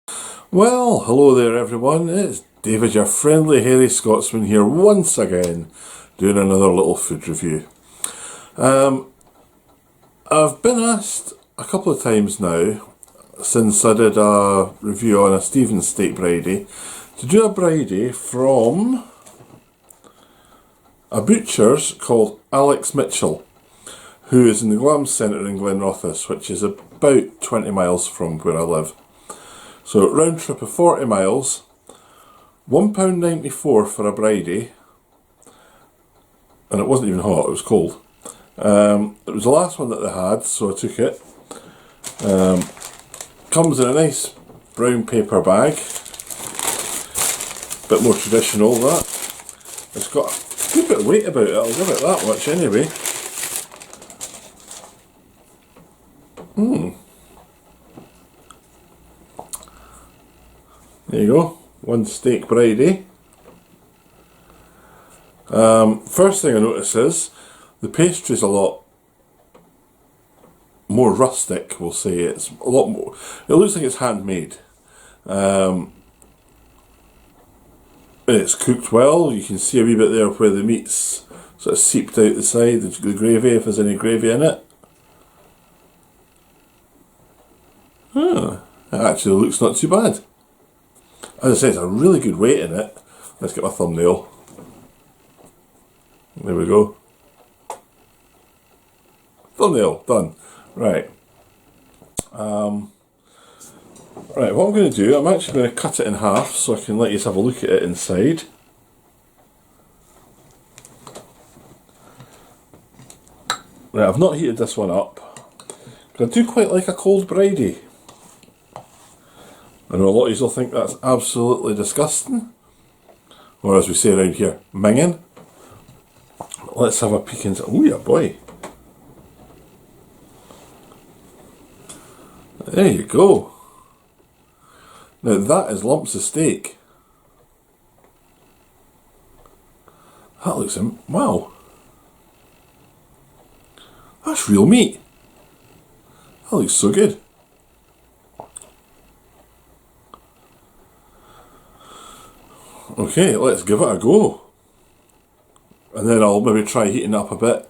Well, hello there everyone, it's David, your friendly hairy Scotsman here once again, doing another little food review. I've been asked a couple of times now, since I did a review on a Stevens steak Bridie, to do a Bridie from a butcher's called Alex Mitchell, who is in the Glam Centre in Glenrothes, which is about 20 miles from where I live. So round trip of 40 miles, £1.94 for a Bridie, and it wasn't even hot, it was cold. It was the last one that they had, so I took it. Comes in a nice brown paper bag, bit more traditional that. It's got a good bit of weight about it, I'll give it that much anyway. There you go, one steak Bridie. First thing I notice is the pastry's a lot more rustic, we'll say. It's a lot more, it looks like it's handmade. It's cooked well, you can see a wee bit there where the meat's sort of seeped out the side, the gravy, if there's any gravy in it. It actually looks not too bad. As I say, it's a really good weight in it. Let's get my thumbnail. There we go. Thumbnail, done. Right. Right, what I'm going to do, I'm actually going to cut it in half so I can let you have a look at it inside. Right, I've not heated this one up, but I do quite like a cold Bridie. I know a lot of you will think that's absolutely disgusting, or as we say around here, minging. Let's have a peek into. Oh yeah, boy! There you go. Now that is lumps of steak. That looks wow. That's real meat. That looks so good. Okay, let's give it a go. And then I'll maybe try heating it up a bit.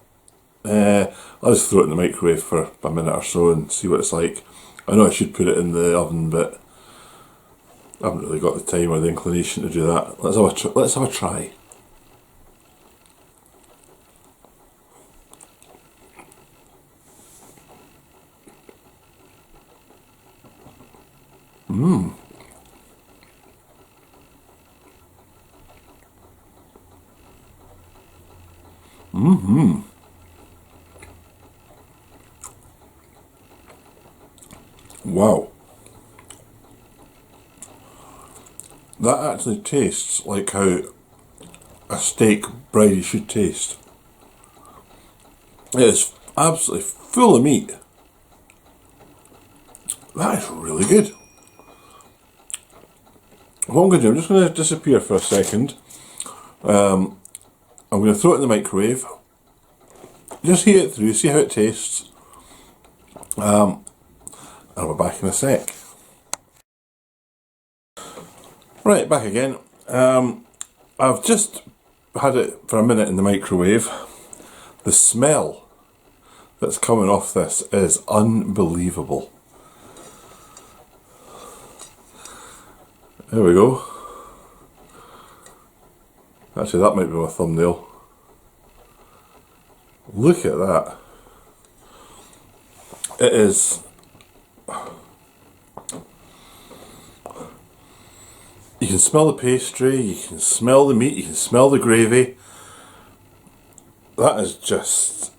I'll just throw it in the microwave for a minute or so and see what it's like. I know I should put it in the oven, but I haven't really got the time or the inclination to do that. Let's have a try. Wow. That actually tastes like how a steak Bridie should taste. It is absolutely full of meat. That is really good. What I'm going to do, I'm just going to disappear for a second. I'm going to throw it in the microwave. Just heat it through, see how it tastes. I'll be back in a sec. Right, back again. I've just had it for a minute in the microwave. The smell that's coming off this is unbelievable. There we go. Actually, that might be my thumbnail. Look at that. It is. You can smell the pastry, you can smell the meat, you can smell the gravy. That is just...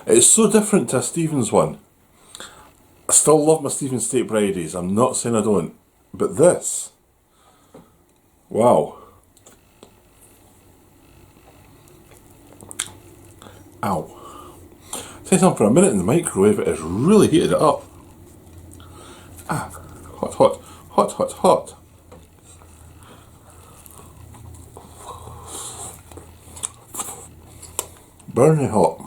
It's so different to a Stevens one. I still love my Stevens steak Bridies, I'm not saying I don't. But this... Wow. Ow. Say something, for a minute in the microwave, it has really heated it up. Ah, hot, hot. Hot, hot, hot. Burning hot.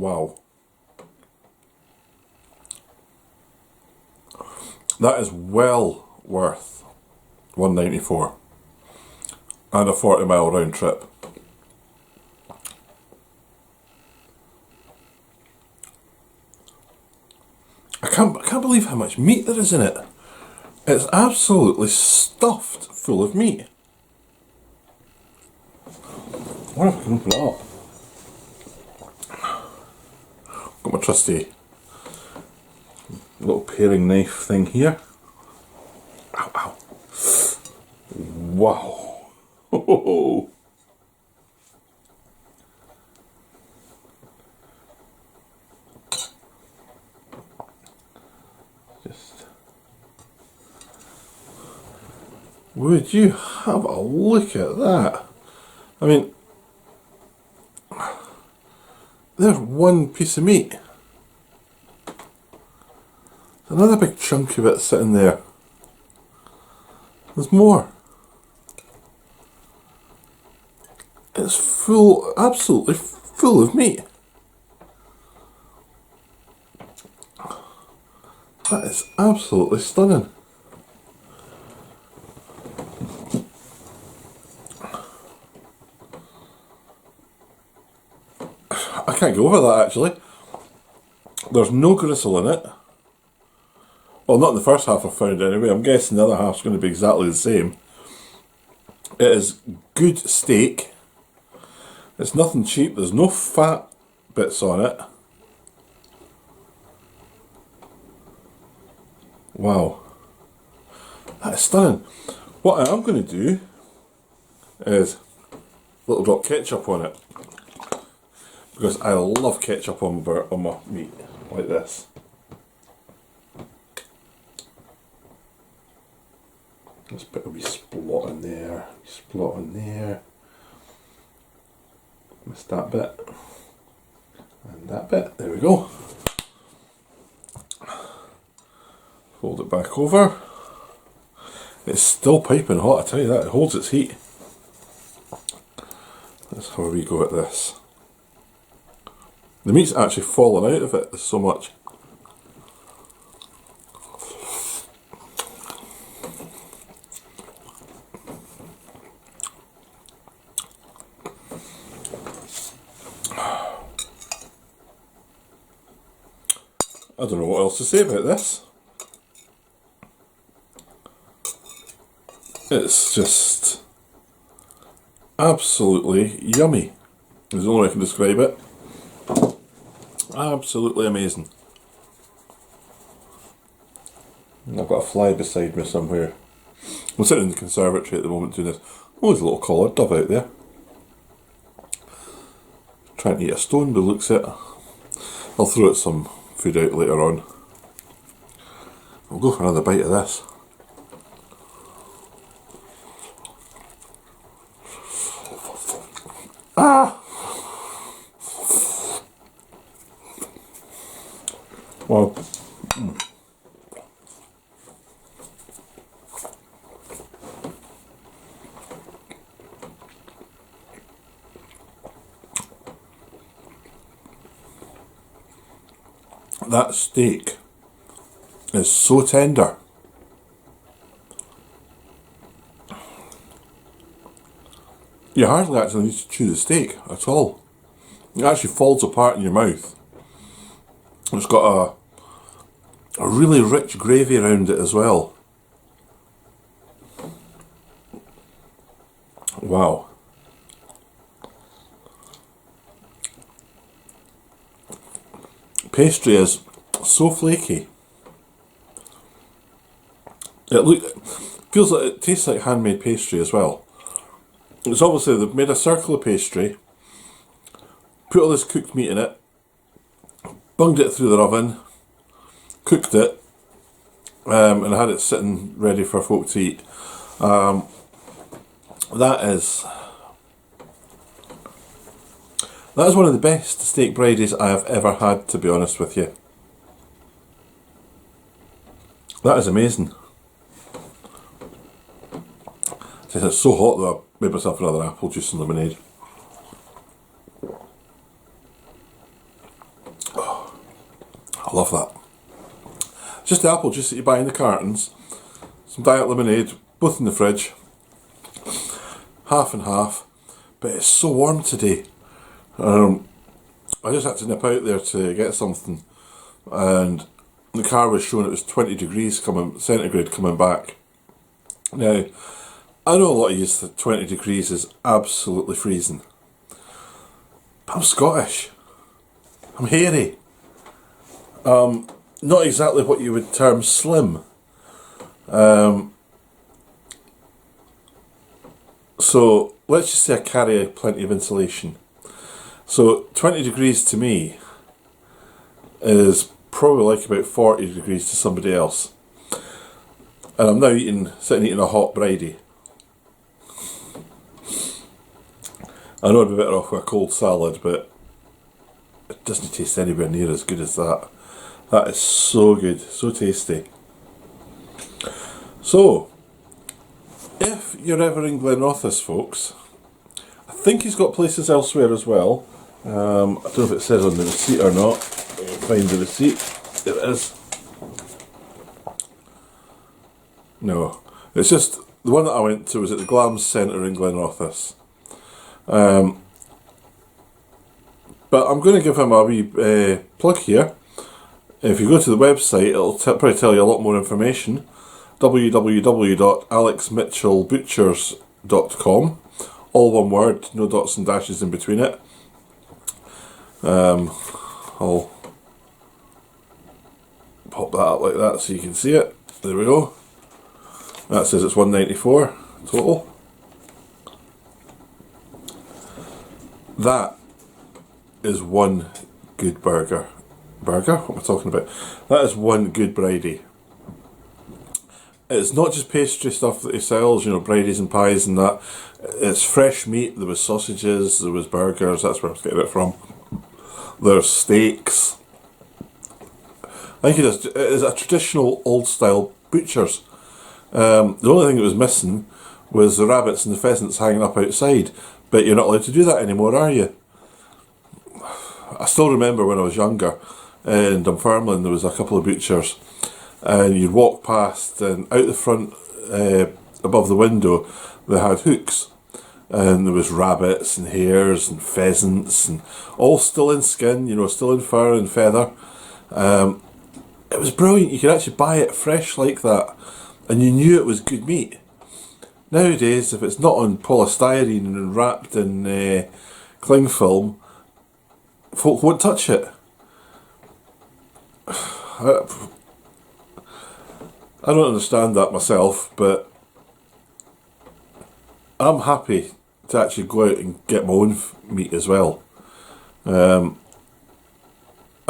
Wow. That is well worth $1.94 and a 40-mile round trip. I can't believe how much meat there is in it. It's absolutely stuffed full of meat. I wonder if I can open it up. Got my trusty little paring knife thing here. Ow, ow. Wow. Oh. Just, would you have a look at that? I mean, there's one piece of meat. Another big chunk of it sitting there. There's more. It's full, absolutely full of meat. That is absolutely stunning. I can't go over that actually. There's no gristle in it. Well, not in the first half I found anyway. I'm guessing the other half's going to be exactly the same. It is good steak. It's nothing cheap. There's no fat bits on it. Wow. That is stunning. What I am going to do is a little drop ketchup on it. Because I love ketchup on my meat, like this. Let's put a wee splot in there, splot in there. Missed that bit. And that bit, there we go. Fold it back over. It's still piping hot, I tell you that, it holds its heat. That's how we go at this. The meat's actually fallen out of it, there's so much. I don't know what else to say about this. It's just absolutely yummy. There's the only way I can describe it. Absolutely amazing. And I've got a fly beside me somewhere. I'm sitting in the conservatory at the moment doing this. Oh, there's a little collared dove out there. Trying to eat a stone by the looks at it. I'll throw it some food out later on. I'll go for another bite of this. Ah! Well, that steak is so tender. You hardly actually need to chew the steak at all. It actually falls apart in your mouth. It's got a really rich gravy around it as well. Wow. Pastry is so flaky. Feels like it tastes like handmade pastry as well. It's obviously they've made a circle of pastry, put all this cooked meat in it, bunged it through the oven, cooked it, and had it sitting ready for folk to eat. That is one of the best steak Bridies I have ever had, to be honest with you. That is amazing. It's so hot that I made myself another apple juice and lemonade. love that. Just the apple juice that you buy in the cartons, some diet lemonade, both in the fridge, half and half, but it's so warm today. I just had to nip out there to get something, and the car was showing it was 20 degrees centigrade coming back. Now, I know a lot of you that 20 degrees is absolutely freezing, but I'm Scottish. I'm hairy. Not exactly what you would term slim. So let's just say I carry plenty of insulation. So 20 degrees to me is probably like about 40 degrees to somebody else. And I'm now sitting eating a hot Bridie. I know I'd be better off with a cold salad, but it doesn't taste anywhere near as good as that. That is so good, so tasty. So, if you're ever in Glenrothes, folks, I think he's got places elsewhere as well. I don't know if it says on the receipt or not. Let me find the receipt. There it is. No, it's just the one that I went to was at the Glam Centre in Glenrothes. But I'm going to give him a wee plug here. If you go to the website, it'll probably tell you a lot more information. www.alexmitchellbutchers.com. All one word, no dots and dashes in between it. I'll pop that up like that so you can see it. There we go. That says it's $1.94 total. That is one good burger. Burger? What am I talking about? That is one good Bridie. It's not just pastry stuff that he sells, you know, Bridies and pies and that. It's fresh meat. There was sausages, there was burgers, that's where I was getting it from. There's steaks. I think it is a traditional old style butcher's. The only thing that was missing was the rabbits and the pheasants hanging up outside. But you're not allowed to do that anymore, are you? I still remember when I was younger, in Dunfermline there was a couple of butchers, and you'd walk past, and out the front, above the window, they had hooks, and there was rabbits and hares and pheasants, and all still in skin, you know, still in fur and feather. It was brilliant. You could actually buy it fresh like that, and you knew it was good meat. Nowadays, if it's not on polystyrene and wrapped in cling film, folk won't touch it. I don't understand that myself, but I'm happy to actually go out and get my own meat as well. I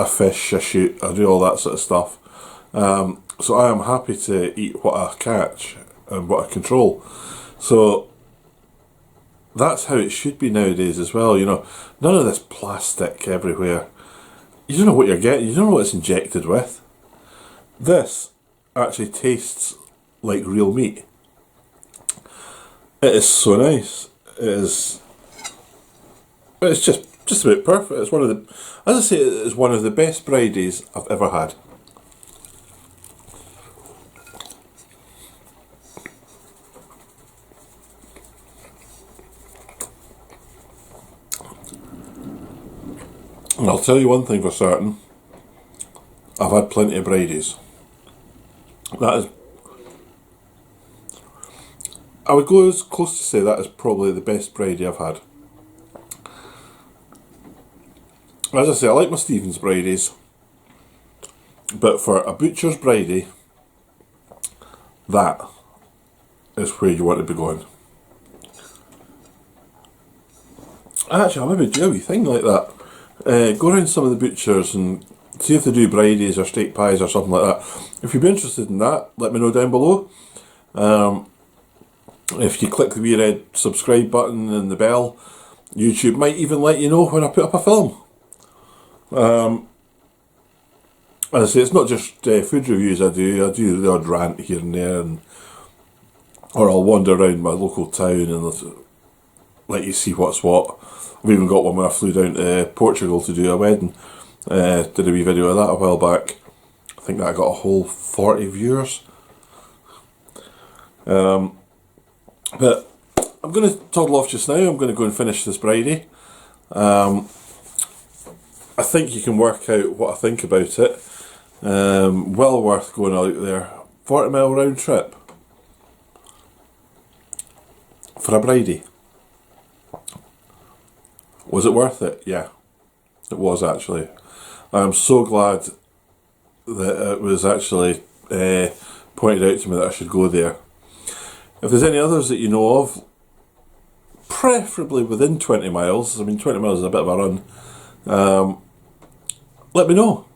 fish, I shoot, I do all that sort of stuff. So I am happy to eat what I catch and what I control. So that's how it should be nowadays as well, you know. None of this plastic everywhere. You don't know what you're getting, you don't know what it's injected with. This actually tastes like real meat. It is so nice. It's just about perfect. It's one of the, as I say, it is one of the best Bridies I've ever had. And I'll tell you one thing for certain, I've had plenty of Bridies. That is, I would go as close to say that is probably the best Bridie I've had. As I say, I like my Stevens Bridies, but for a butcher's Bridie, that is where you want to be going. Actually, I'll maybe do a wee thing like that. Go around some of the butchers and see if they do Bridies or steak pies or something like that. If you'd be interested in that, let me know down below. If you click the wee red subscribe button and the bell, YouTube might even let you know when I put up a film. As I say, it's not just food reviews I do the odd rant here and there, or I'll wander around my local town and let you see what's what. I've even got one when I flew down to Portugal to do a wedding. Did a wee video of that a while back. I think that got a whole 40 viewers. But I'm going to toddle off just now. I'm going to go and finish this Bridie. I think you can work out what I think about it. Well worth going out there. 40 mile round trip for a Bridie. Was it worth it? Yeah, it was actually. I'm so glad that it was actually pointed out to me that I should go there. If there's any others that you know of, preferably within 20 miles, I mean 20 miles is a bit of a run, let me know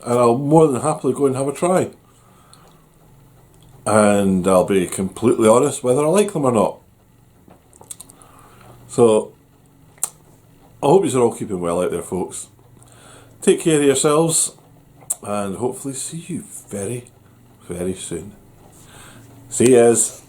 and I'll more than happily go and have a try. And I'll be completely honest whether I like them or not. So, I hope you're all keeping well out there, folks. Take care of yourselves and hopefully see you very, very soon. See yous.